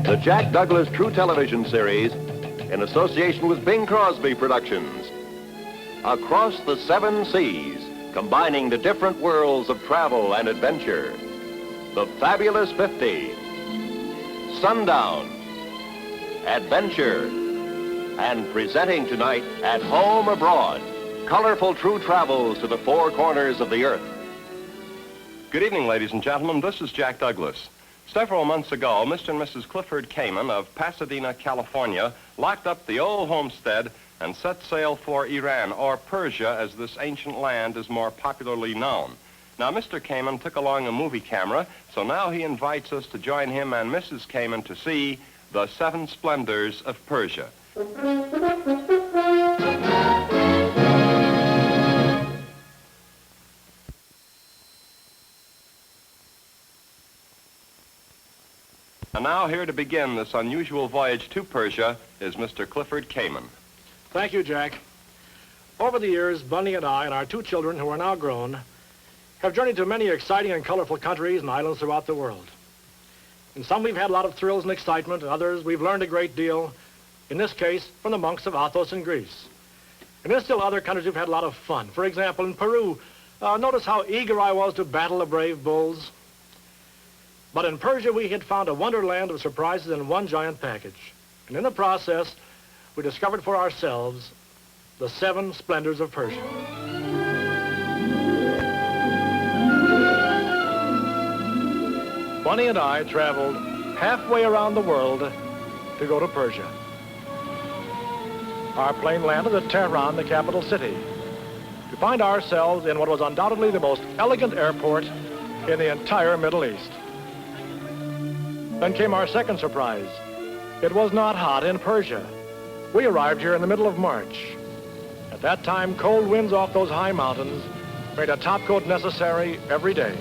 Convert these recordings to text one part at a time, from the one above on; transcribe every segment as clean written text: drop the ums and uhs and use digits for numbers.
The Jack Douglas True Television Series, in association with Bing Crosby Productions. Across the 7 seas, combining the different worlds of travel and adventure. The Fabulous 50, Sundown, Adventure, and presenting tonight At Home Abroad, colorful true travels to the 4 corners of the earth. Good evening, ladies and gentlemen. This is Jack Douglas. Several months ago, Mr. and Mrs. Clifford Kamen of Pasadena, California, locked up the old homestead and set sail for Iran, or Persia, as this ancient land is more popularly known. Now, Mr. Kamen took along a movie camera, so now he invites us to join him and Mrs. Kamen to see the 7 Splendors of Persia. And now here to begin this unusual voyage to Persia is Mr. Clifford Kamen. Thank you, Jack. Over the years, Bunny and I and our 2 children, who are now grown, have journeyed to many exciting and colorful countries and islands throughout the world. In some we've had a lot of thrills and excitement, and others we've learned a great deal, in this case, from the monks of Athos in Greece. And in still other countries we've had a lot of fun. For example, in Peru, notice how eager I was to battle the brave bulls. But in Persia, we had found a wonderland of surprises in one giant package. And in the process, we discovered for ourselves the 7 Splendors of Persia. Bunny and I traveled halfway around the world to go to Persia. Our plane landed at Tehran, the capital city, to find ourselves in what was undoubtedly the most elegant airport in the entire Middle East. Then came our second surprise. It was not hot in Persia. We arrived here in the middle of March. At that time, cold winds off those high mountains made a topcoat necessary every day.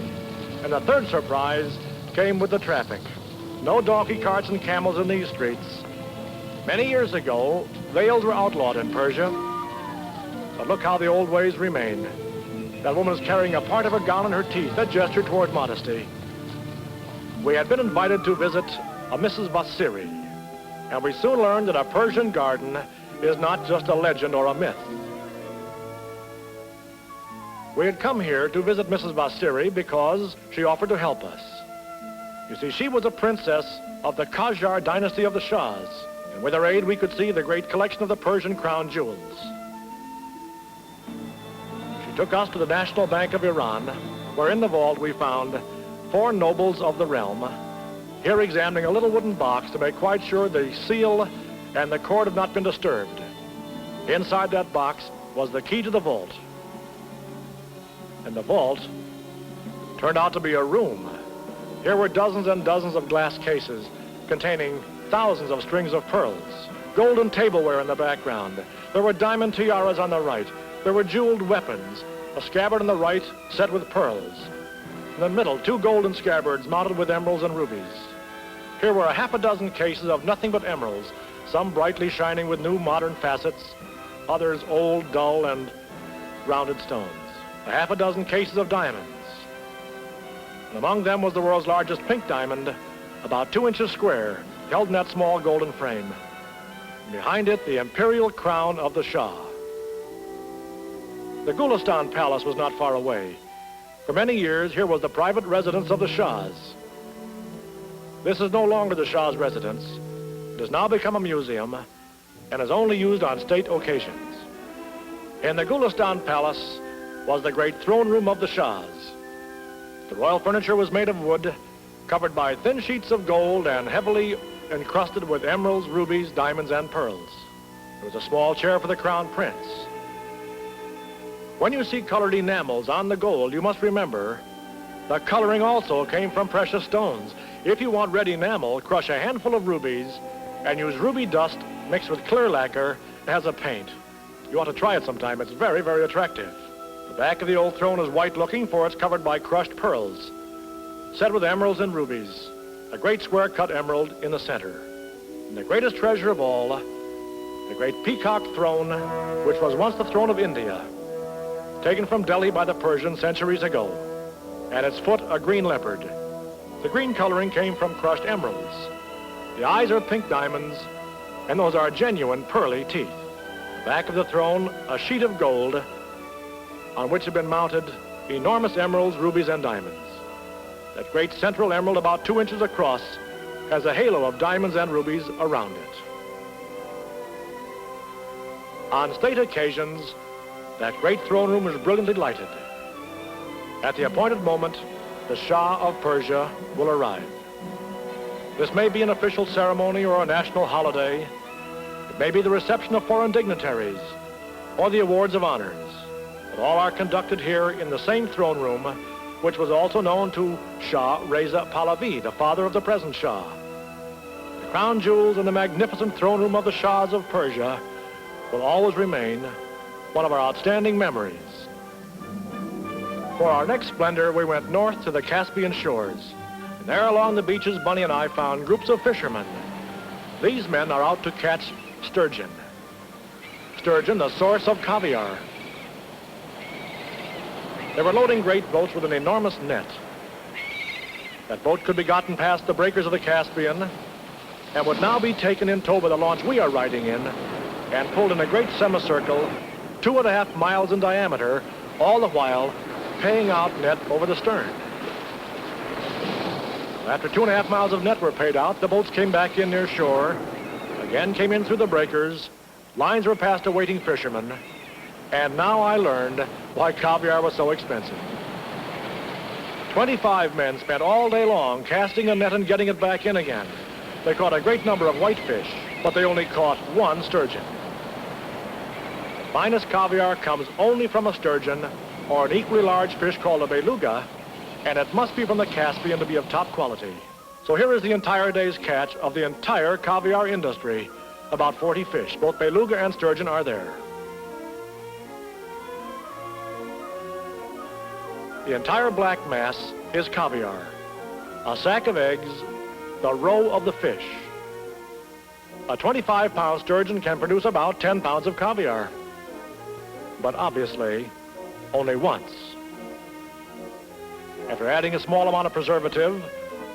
And the third surprise came with the traffic. No donkey carts and camels in these streets. Many years ago, veils were outlawed in Persia. But look how the old ways remain. That woman is carrying a part of a gown in her teeth, a gesture toward modesty. We had been invited to visit a Mrs. Basiri, and we soon learned that a Persian garden is not just a legend or a myth. We had come here to visit Mrs. Basiri because she offered to help us. You see, she was a princess of the Qajar dynasty of the Shahs, and with her aid we could see the great collection of the Persian crown jewels. She took us to the National Bank of Iran, where in the vault we found 4 nobles of the realm, here examining a little wooden box to make quite sure the seal and the cord had not been disturbed. Inside that box was the key to the vault. And the vault turned out to be a room. Here were dozens and dozens of glass cases containing thousands of strings of pearls, golden tableware in the background. There were diamond tiaras on the right. There were jeweled weapons, a scabbard on the right set with pearls. In the middle, 2 golden scabbards mounted with emeralds and rubies. Here were a half a dozen cases of nothing but emeralds, some brightly shining with new modern facets, others old, dull, and rounded stones. A half a dozen cases of diamonds. And among them was the world's largest pink diamond, about 2 inches square, held in that small golden frame. And behind it, the Imperial Crown of the Shah. The Gulistan Palace was not far away. For many years, here was the private residence of the Shahs. This is no longer the Shah's residence. It has now become a museum and is only used on state occasions. In the Gulistan Palace was the great throne room of the Shahs. The royal furniture was made of wood, covered by thin sheets of gold and heavily encrusted with emeralds, rubies, diamonds, and pearls. There was a small chair for the crown prince. When you see colored enamels on the gold, you must remember the coloring also came from precious stones. If you want red enamel, crush a handful of rubies and use ruby dust mixed with clear lacquer as a paint. You ought to try it sometime. It's very, very attractive. The back of the old throne is white looking, for it's covered by crushed pearls, set with emeralds and rubies, a great square cut emerald in the center. And the greatest treasure of all, the Great Peacock Throne, which was once the throne of India, taken from Delhi by the Persians centuries ago. At its foot, a green leopard. The green coloring came from crushed emeralds. The eyes are pink diamonds, and those are genuine pearly teeth. The back of the throne, a sheet of gold on which have been mounted enormous emeralds, rubies, and diamonds. That great central emerald, about 2 inches across, has a halo of diamonds and rubies around it. On state occasions, that great throne room is brilliantly lighted. At the appointed moment, the Shah of Persia will arrive. This may be an official ceremony or a national holiday. It may be the reception of foreign dignitaries or the awards of honors. But all are conducted here in the same throne room, which was also known to Shah Reza Pahlavi, the father of the present Shah. The crown jewels and the magnificent throne room of the Shahs of Persia will always remain one of our outstanding memories. For our next splendor, we went north to the Caspian shores. And there along the beaches, Bunny and I found groups of fishermen. These men are out to catch sturgeon. Sturgeon, the source of caviar. They were loading great boats with an enormous net. That boat could be gotten past the breakers of the Caspian and would now be taken in tow by the launch we are riding in and pulled in a great semicircle, 2.5 miles in diameter, all the while paying out net over the stern. After 2.5 miles of net were paid out, the boats came back in near shore, again came in through the breakers, lines were passed to waiting fishermen, and now I learned why caviar was so expensive. 25 men spent all day long casting a net and getting it back in again. They caught a great number of whitefish, but they only caught 1 sturgeon. The finest caviar comes only from a sturgeon or an equally large fish called a beluga, and it must be from the Caspian to be of top quality. So here is the entire day's catch of the entire caviar industry. About 40 fish, both beluga and sturgeon are there. The entire black mass is caviar. A sack of eggs, the roe of the fish. A 25-pound sturgeon can produce about 10 pounds of caviar. But obviously, only once. After adding a small amount of preservative,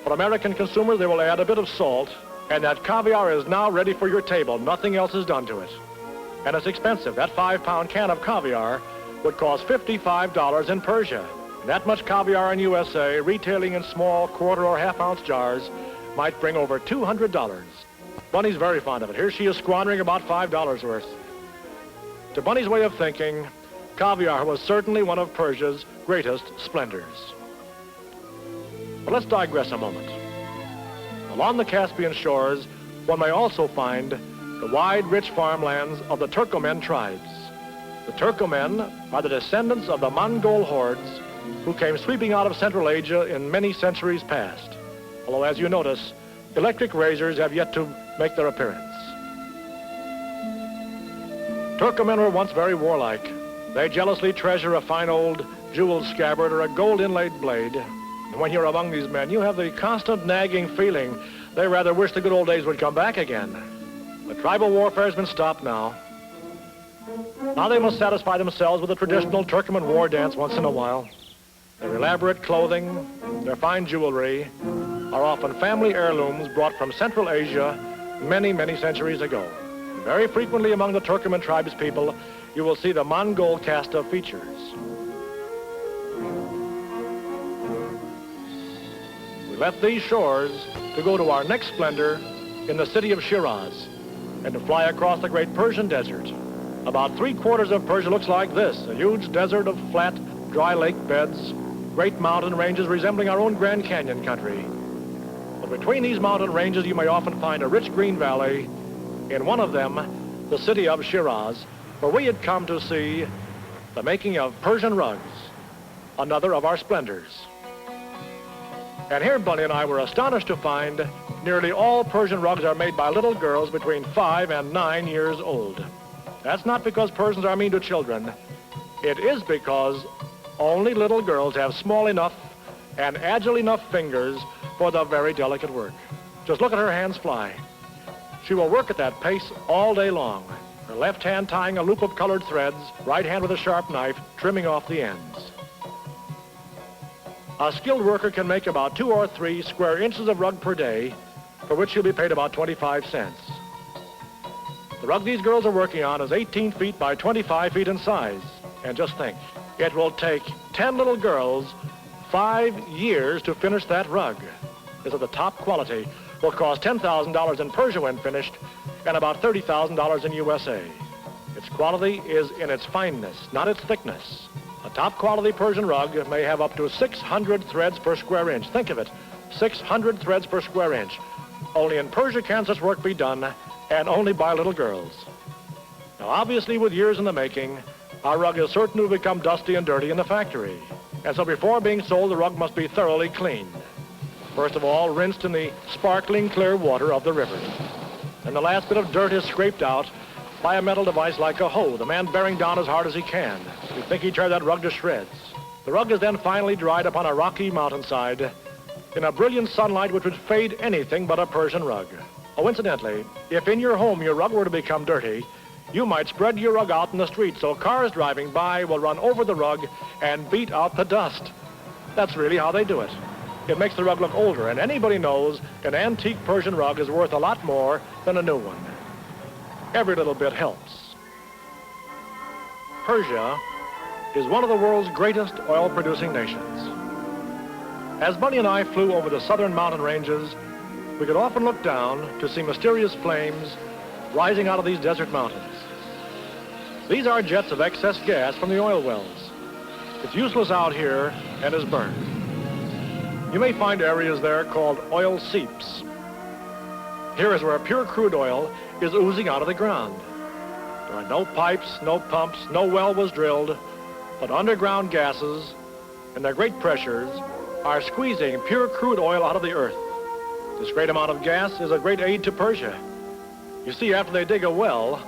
for American consumers they will add a bit of salt, and that caviar is now ready for your table. Nothing else is done to it. And it's expensive. That 5-pound can of caviar would cost $55 in Persia. And that much caviar in USA, retailing in small quarter or half-ounce jars, might bring over $200. Bunny's very fond of it. Here she is squandering about $5 worth. To Bunny's way of thinking, caviar was certainly one of Persia's greatest splendors. But let's digress a moment. Along the Caspian shores, one may also find the wide, rich farmlands of the Turkmen tribes. The Turkmen are the descendants of the Mongol hordes who came sweeping out of Central Asia in many centuries past. Although, as you notice, electric razors have yet to make their appearance. Turkmen were once very warlike. They jealously treasure a fine old jeweled scabbard or a gold inlaid blade. And when you're among these men, you have the constant nagging feeling they rather wish the good old days would come back again. The tribal warfare has been stopped now. Now they must satisfy themselves with a traditional Turkmen war dance once in a while. Their elaborate clothing, their fine jewelry, are often family heirlooms brought from Central Asia many, many centuries ago. Very frequently among the Turkmen tribes people, you will see the Mongol cast of features. We left these shores to go to our next splendor in the city of Shiraz and to fly across the great Persian desert. About 3/4 of Persia looks like this, a huge desert of flat, dry lake beds, great mountain ranges resembling our own Grand Canyon country. But between these mountain ranges, you may often find a rich green valley. In one of them, the city of Shiraz, where we had come to see the making of Persian rugs, another of our splendors. And here Bunny and I were astonished to find nearly all Persian rugs are made by little girls between 5 and 9 years old. That's not because Persians are mean to children. It is because only little girls have small enough and agile enough fingers for the very delicate work. Just look at her hands fly. She will work at that pace all day long, her left hand tying a loop of colored threads, right hand with a sharp knife trimming off the ends. A skilled worker can make about 2 or 3 square inches of rug per day, for which you'll be paid about 25 cents. The rug these girls are working on is 18 feet by 25 feet in size. And just think, it will take 10 little girls 5 years to finish that rug. It's of the top quality, will cost $10,000 in Persia when finished, and about $30,000 in USA. Its quality is in its fineness, not its thickness. A top quality Persian rug may have up to 600 threads per square inch. Think of it, 600 threads per square inch. Only in Persia can such work be done, and only by little girls. Now, obviously, with years in the making, our rug is certain to become dusty and dirty in the factory. And so before being sold, the rug must be thoroughly cleaned. First of all, rinsed in the sparkling clear water of the river. And the last bit of dirt is scraped out by a metal device like a hoe, the man bearing down as hard as he can. You'd think he'd tear that rug to shreds. The rug is then finally dried upon a rocky mountainside in a brilliant sunlight which would fade anything but a Persian rug. Oh, incidentally, if in your home your rug were to become dirty, you might spread your rug out in the street so cars driving by will run over the rug and beat out the dust. That's really how they do it. It makes the rug look older, and anybody knows an antique Persian rug is worth a lot more than a new one. Every little bit helps. Persia is one of the world's greatest oil-producing nations. As Bunny and I flew over the southern mountain ranges, we could often look down to see mysterious flames rising out of these desert mountains. These are jets of excess gas from the oil wells. It's useless out here and is burned. You may find areas there called oil seeps. Here is where pure crude oil is oozing out of the ground. There are no pipes, no pumps, no well was drilled, but underground gases and their great pressures are squeezing pure crude oil out of the earth. This great amount of gas is a great aid to Persia. You see, after they dig a well,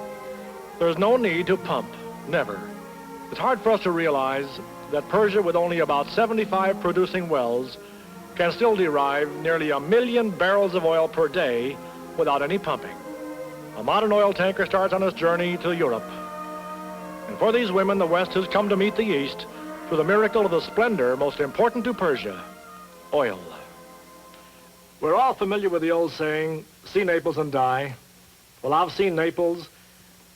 there's no need to pump, never. It's hard for us to realize that Persia, with only about 75 producing wells, can still derive nearly 1 million barrels of oil per day without any pumping. A modern oil tanker starts on its journey to Europe. And for these women, the West has come to meet the East through the miracle of the splendor most important to Persia, oil. We're all familiar with the old saying, see Naples and die. Well, I've seen Naples.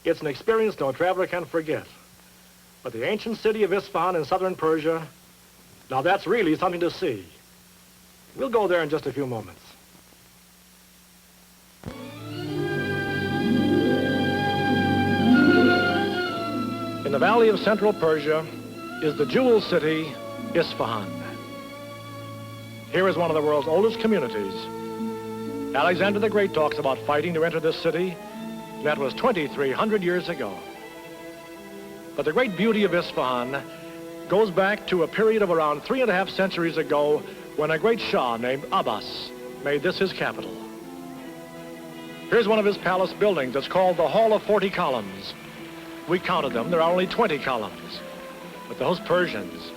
It's an experience no traveler can forget. But the ancient city of Isfahan in southern Persia, now that's really something to see. We'll go there in just a few moments. In the valley of central Persia is the jewel city, Isfahan. Here is one of the world's oldest communities. Alexander the Great talks about fighting to enter this city, and that was 2,300 years ago. But the great beauty of Isfahan goes back to a period of around 3.5 centuries ago when a great Shah named Abbas made this his capital. Here's one of his palace buildings. It's called the Hall of 40 Columns. We counted them. There are only 20 columns. But those Persians,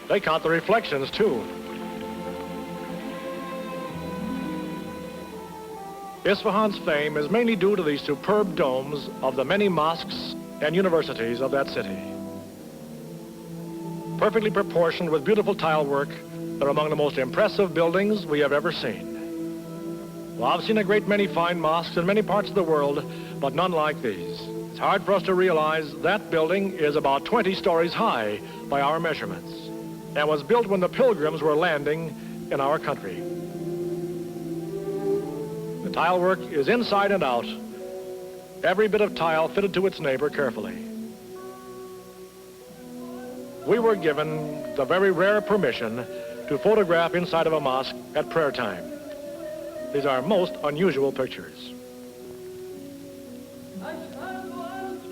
they count the reflections too. Isfahan's fame is mainly due to the superb domes of the many mosques and universities of that city. Perfectly proportioned with beautiful tile work, they're among the most impressive buildings we have ever seen. Well, I've seen a great many fine mosques in many parts of the world, but none like these. It's hard for us to realize that building is about 20 stories high by our measurements and was built when the pilgrims were landing in our country. The tile work is inside and out, every bit of tile fitted to its neighbor carefully. We were given the very rare permission to photograph inside of a mosque at prayer time. These are most unusual pictures.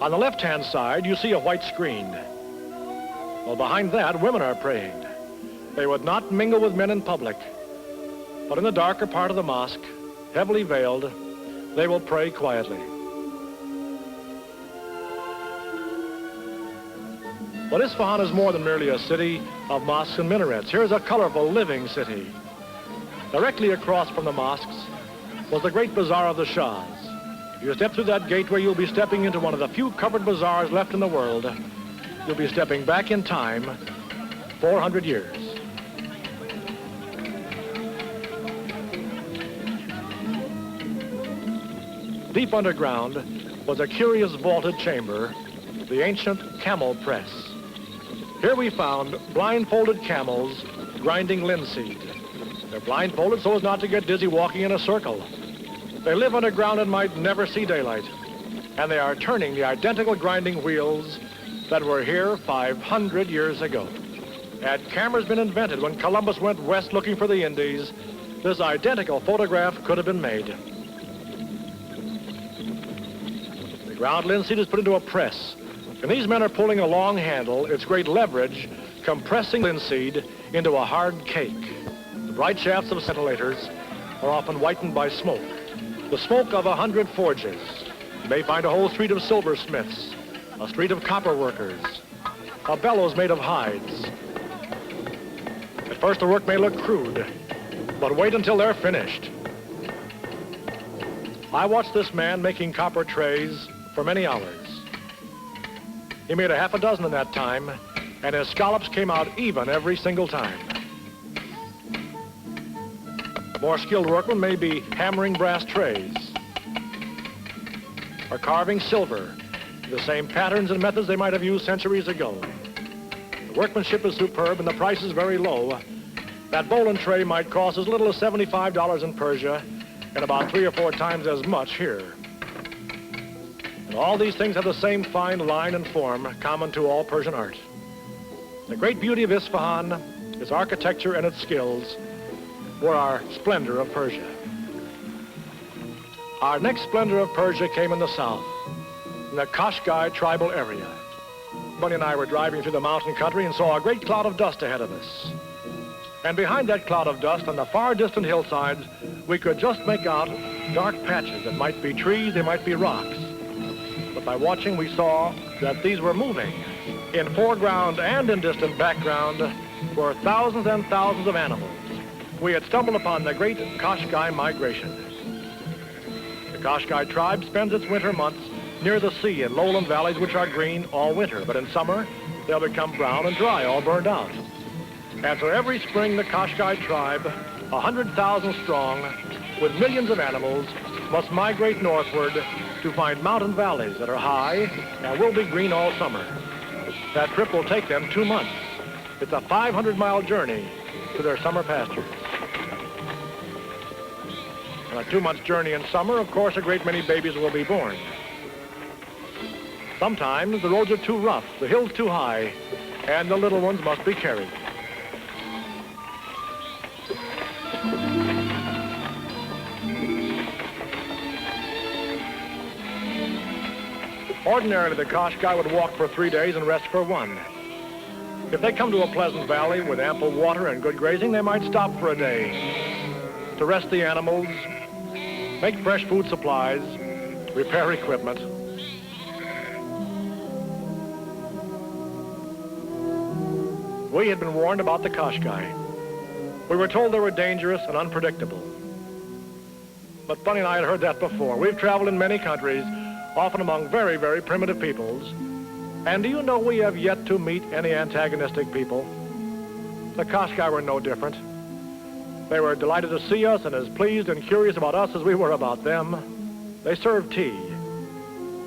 On the left-hand side, you see a white screen. Well, behind that, women are praying. They would not mingle with men in public, but in the darker part of the mosque, heavily veiled, they will pray quietly. But Isfahan is more than merely a city of mosques and minarets. Here's a colorful, living city. Directly across from the mosques was the Great Bazaar of the Shahs. If you step through that gateway, you'll be stepping into one of the few covered bazaars left in the world. You'll be stepping back in time 400 years. Deep underground was a curious vaulted chamber, the ancient camel press. Here we found blindfolded camels grinding linseed. They're blindfolded so as not to get dizzy walking in a circle. They live underground and might never see daylight. And they are turning the identical grinding wheels that were here 500 years ago. Had cameras been invented when Columbus went west looking for the Indies, this identical photograph could have been made. The ground linseed is put into a press, and these men are pulling a long handle, its great leverage, compressing linseed into a hard cake. The bright shafts of scintillators are often whitened by smoke, the smoke of 100 forges. You may find a whole street of silversmiths, a street of copper workers, a bellows made of hides. At first the work may look crude, but wait until they're finished. I watched this man making copper trays for many hours. He made a half a dozen in that time, and his scallops came out even every single time. More skilled workmen may be hammering brass trays or carving silver, the same patterns and methods they might have used centuries ago. The workmanship is superb and the price is very low. That bowling tray might cost as little as $75 in Persia and about 3 or 4 times as much here. And all these things have the same fine line and form common to all Persian art. The great beauty of Isfahan, its architecture and its skills, were our splendor of Persia. Our next splendor of Persia came in the south, in the Qashqai tribal area. Bunny and I were driving through the mountain country and saw a great cloud of dust ahead of us. And behind that cloud of dust on the far distant hillsides, we could just make out dark patches that might be trees, they might be rocks. But by watching, we saw that these were moving. In foreground and in distant background were thousands and thousands of animals. We had stumbled upon the great Qashqai migration. The Qashqai tribe spends its winter months near the sea in lowland valleys which are green all winter, but in summer they'll become brown and dry, all burned out. And so every spring the Qashqai tribe, 100,000 strong, with millions of animals, must migrate northward to find mountain valleys that are high and will be green all summer. That trip will take them 2 months. It's a 500-mile journey to their summer pastures. On a 2-month journey in summer, of course, a great many babies will be born. Sometimes the roads are too rough, the hills too high, and the little ones must be carried. Ordinarily, the Qashqai would walk for 3 days and rest for 1. If they come to a pleasant valley with ample water and good grazing, they might stop for a day to rest the animals, make fresh food supplies, repair equipment. We had been warned about the Qashqai. We were told they were dangerous and unpredictable. But Bunny and I had heard that before. We've traveled in many countries, often among very, very primitive peoples. And do you know we have yet to meet any antagonistic people? The Qashqai were no different. They were delighted to see us and as pleased and curious about us as we were about them. They served tea.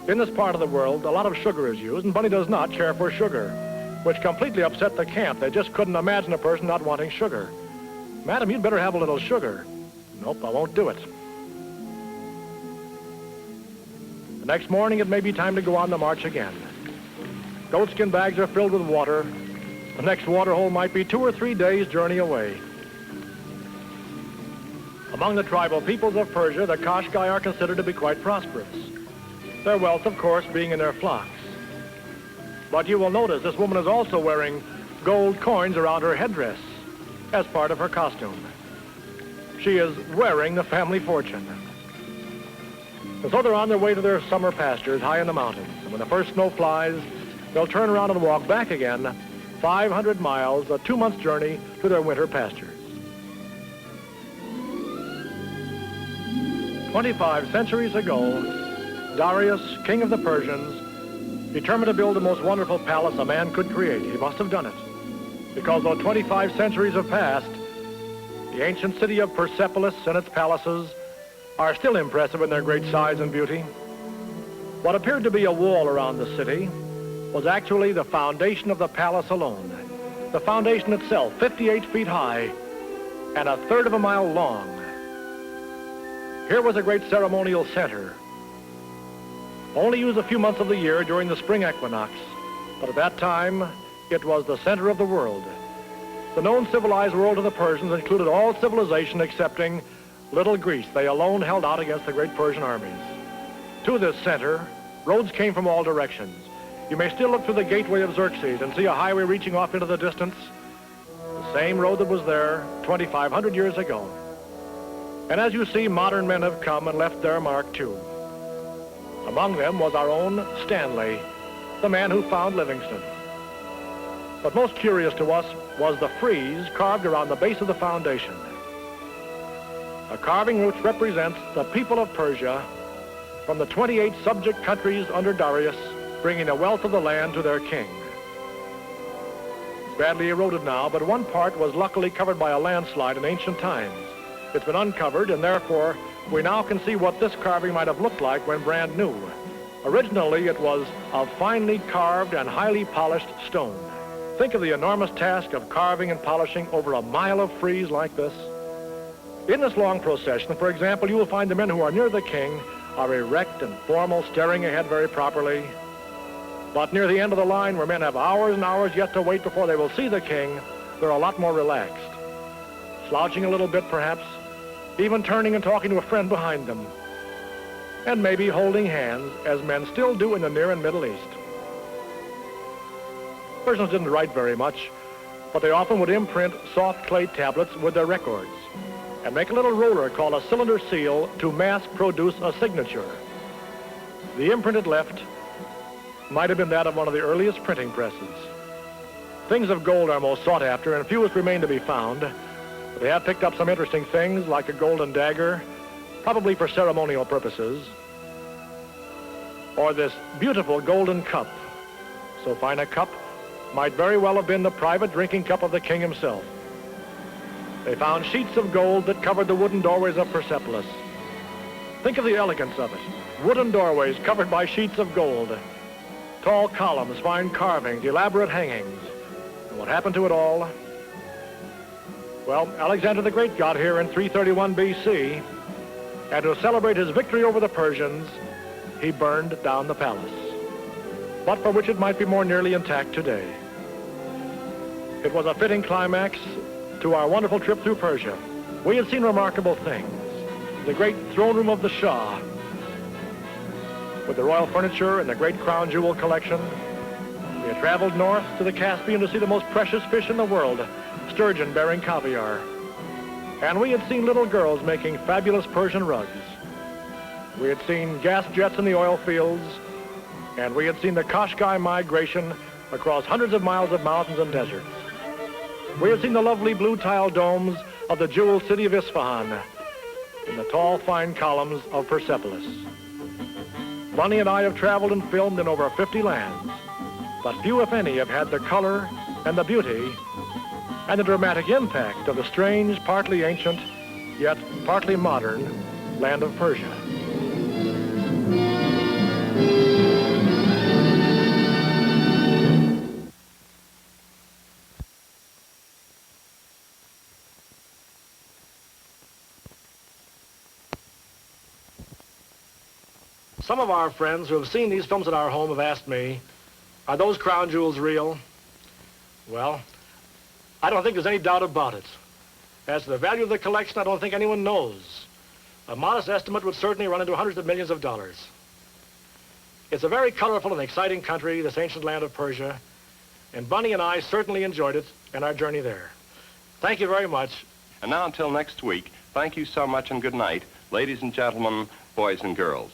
In this part of the world, a lot of sugar is used, and Bunny does not care for sugar, which completely upset the camp. They just couldn't imagine a person not wanting sugar. Madam, you'd better have a little sugar. Nope, I won't do it. The next morning, it may be time to go on the march again. Goatskin bags are filled with water. The next water hole might be 2 or 3 days' journey away. Among the tribal peoples of Persia, the Qashqai are considered to be quite prosperous. Their wealth, of course, being in their flocks. But you will notice this woman is also wearing gold coins around her headdress as part of her costume. She is wearing the family fortune. And so they're on their way to their summer pastures high in the mountains. And when the first snow flies, they'll turn around and walk back again 500 miles, a 2-month journey to their winter pastures. 25 centuries ago, Darius, king of the Persians, determined to build the most wonderful palace a man could create. He must have done it, because though 25 centuries have passed, the ancient city of Persepolis and its palaces are still impressive in their great size and beauty. What appeared to be a wall around the city was actually the foundation of the palace alone. The foundation itself, 58 feet high and a third of a mile long. Here was a great ceremonial center, only used a few months of the year during the spring equinox, but at that time, it was the center of the world. The known civilized world of the Persians included all civilization excepting little Greece. They alone held out against the great Persian armies. To this center, roads came from all directions. You may still look through the Gateway of Xerxes and see a highway reaching off into the distance. The same road that was there 2,500 years ago. And as you see, modern men have come and left their mark too. Among them was our own Stanley, the man who found Livingston. But most curious to us was the frieze carved around the base of the foundation. A carving which represents the people of Persia from the 28 subject countries under Darius, bringing the wealth of the land to their king. It's badly eroded now, but one part was luckily covered by a landslide in ancient times. It's been uncovered, and therefore we now can see what this carving might have looked like when brand new. Originally, it was of finely carved and highly polished stone. Think of the enormous task of carving and polishing over a mile of frieze like this. In this long procession, for example, you will find the men who are near the king are erect and formal, staring ahead very properly. But near the end of the line, where men have hours and hours yet to wait before they will see the king, they're a lot more relaxed. Slouching a little bit, perhaps, even turning and talking to a friend behind them, and maybe holding hands, as men still do in the Near and Middle East. Persians didn't write very much, but they often would imprint soft clay tablets with their records and make a little roller called a cylinder seal to mass produce a signature. The imprint it left might have been that of one of the earliest printing presses. Things of gold are most sought after, and fewest remain to be found. But they have picked up some interesting things, like a golden dagger, probably for ceremonial purposes, or this beautiful golden cup. So fine a cup might very well have been the private drinking cup of the king himself. They found sheets of gold that covered the wooden doorways of Persepolis. Think of the elegance of it. Wooden doorways covered by sheets of gold. Tall columns, fine carvings, elaborate hangings. And what happened to it all? Well, Alexander the Great got here in 331 BC, and to celebrate his victory over the Persians, he burned down the palace, but for which it might be more nearly intact today. It was a fitting climax to our wonderful trip through Persia. We had seen remarkable things. The great throne room of the Shah, with the royal furniture and the great crown jewel collection. We had traveled north to the Caspian to see the most precious fish in the world, sturgeon bearing caviar. And we had seen little girls making fabulous Persian rugs. We had seen gas jets in the oil fields, and we had seen the Qashqai migration across hundreds of miles of mountains and deserts. We had seen the lovely blue tile domes of the jeweled city of Isfahan and the tall, fine columns of Persepolis. Bunny and I have traveled and filmed in over 50 lands, but few, if any, have had the color and the beauty and the dramatic impact of the strange, partly ancient, yet partly modern land of Persia. Some of our friends who have seen these films at our home have asked me, are those crown jewels real? Well, I don't think there's any doubt about it. As to the value of the collection, I don't think anyone knows. A modest estimate would certainly run into hundreds of millions of dollars. It's a very colorful and exciting country, this ancient land of Persia, and Bunny and I certainly enjoyed it and our journey there. Thank you very much. And now until next week, thank you so much and good night, ladies and gentlemen, boys and girls.